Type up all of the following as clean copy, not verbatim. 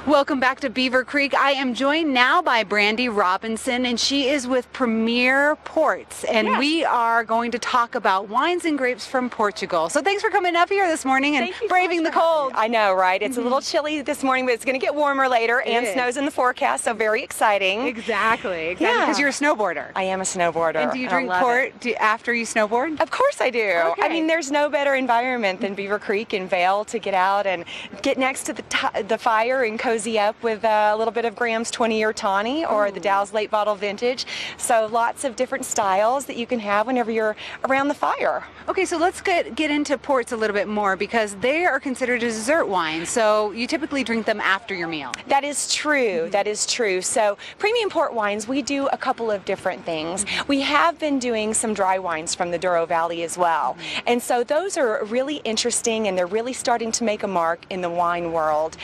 Welcome back to Beaver Creek. I am joined now by Brandy Robinson, and she is with Premier Ports, and Yes. we are going to talk about wines and grapes from Portugal. So thanks for coming up here this morning and Thank you so braving the much for having cold. me. I know, right? It's a little chilly this morning, but it's going to get warmer later, and is. snow's in the forecast, so very exciting. Exactly, Yeah. because you're a snowboarder. I am a snowboarder. And do you I drink love port it. after you snowboard? Of course I do. Okay. I mean, there's no better environment than Beaver Creek and Vail to get out and get next to the fire and cozy up with a little bit of Graham's 20-year tawny or the Dow's late bottle vintage. So lots of different styles that you can have whenever you're around the fire. Okay, so let's get into ports a little bit more because they are considered a dessert wine. So you typically drink them after your meal. That is true. That is true. So premium port wines, we do a couple of different things. We have been doing some dry wines from the Douro Valley as well. And so those are really interesting, and they're really starting to make a mark in the wine world.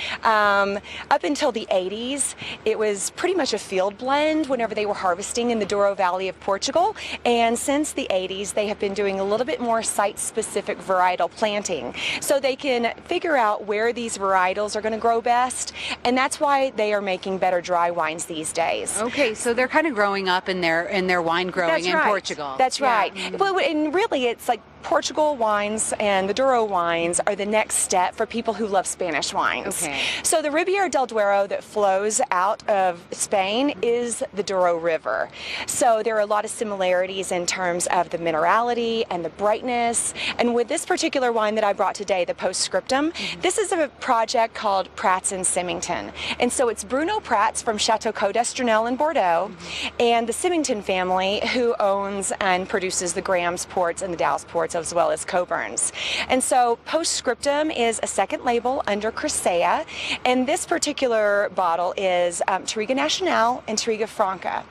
Up until the 80s, it was pretty much a field blend whenever they were harvesting in the Douro Valley of Portugal. And since the 80s, they have been doing a little bit more site-specific varietal planting. So they can figure out where these varietals are going to grow best. And that's why they are making better dry wines these days. Okay, so they're kind of growing up in their wine growing in Portugal. That's Yeah. right. Well, and really, it's like Portugal wines and the Douro wines are the next step for people who love Spanish wines. Okay. So the Riviera del Duero that flows out of Spain is the Douro River. So there are a lot of similarities in terms of the minerality and the brightness. And with this particular wine that I brought today, the Postscriptum, this is a project called Pratt's in Symington. And so it's Bruno Pratt's from Chateau Côte d'Estrennel in Bordeaux and the Symington family who owns and produces the Graham's ports and the Dow's ports, as well as Coburn's. And so Postscriptum is a second label under Crisea, and this particular bottle is Touriga Nacional and Touriga Franca.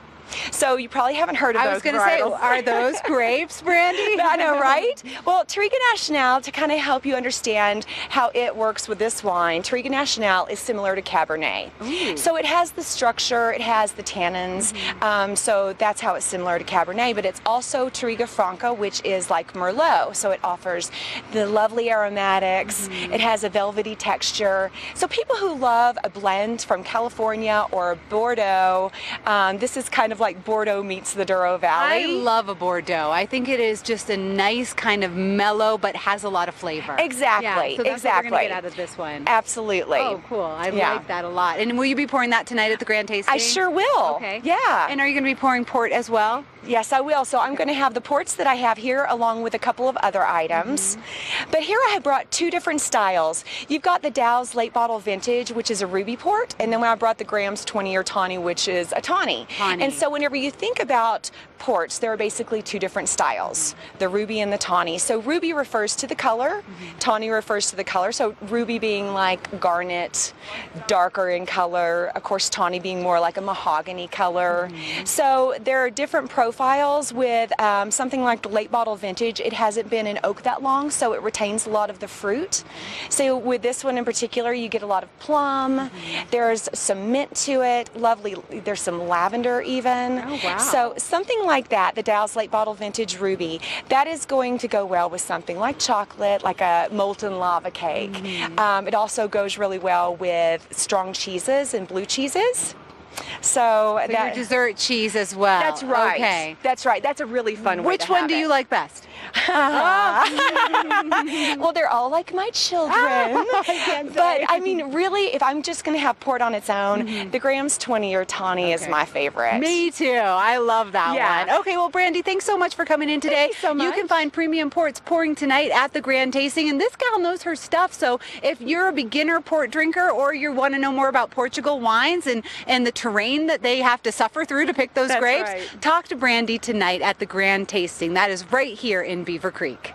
So you probably haven't heard of those. I was going to say, varietals. are those grapes, Brandy? I know, right? Well, Touriga Nacional, to kind of help you understand how it works with this wine, Touriga Nacional is similar to Cabernet. Ooh. So it has the structure, it has the tannins, so that's how it's similar to Cabernet, but it's also Touriga Franca, which is like Merlot, so it offers the lovely aromatics, it has a velvety texture. So people who love a blend from California or Bordeaux, this is kind of like Bordeaux meets the Douro Valley. I love a Bordeaux. I think it is just a nice kind of mellow, but has a lot of flavor. Exactly, Yeah, so that's exactly. what we're going to get out of this one. Absolutely. Oh, cool. I Yeah. like that a lot. And will you be pouring that tonight at the Grand Tasting? I sure will. Okay. Yeah. And are you going to be pouring port as well? Yes, I will. So I'm going to have the ports that I have here along with a couple of other items. But here I have brought two different styles. You've got the Dow's late bottle vintage, which is a ruby port, and then when I brought the Graham's 20-year tawny, which is a tawny. Tawny. And so whenever you think about ports, there are basically two different styles, the ruby and the tawny. So ruby refers to the color, tawny refers to the color. So ruby being like garnet, darker in color, of course tawny being more like a mahogany color. So there are different profiles with something like the late bottle vintage. It hasn't been in oak that long, so it retains a lot of the fruit. So with this one in particular, you get a lot of plum. There's some mint to it, lovely. There's some lavender even. Oh, wow. So something like that, the Dow's late bottle vintage ruby, that is going to go well with something like chocolate, like a molten lava cake. It also goes really well with strong cheeses and blue cheeses. So So your dessert cheese as well. that's right. Okay. That's right. That's a really fun way Which to one have do it. you like best? Well, they're all like my children. I can't But say. I mean, really, if I'm just going to have port on its own, the Graham's 20-year tawny is Okay. my favorite. Me too. I love that Yeah. one. Okay, well, Brandy, thanks so much for coming in today. you so You can much. find Premium Ports pouring tonight at the Grand Tasting, and this gal knows her stuff. So if you're a beginner port drinker or you want to know more about Portugal wines and the terrain that they have to suffer through to pick those That's grapes, right. talk to Brandy tonight at the Grand Tasting. That is right here in Beaver Creek.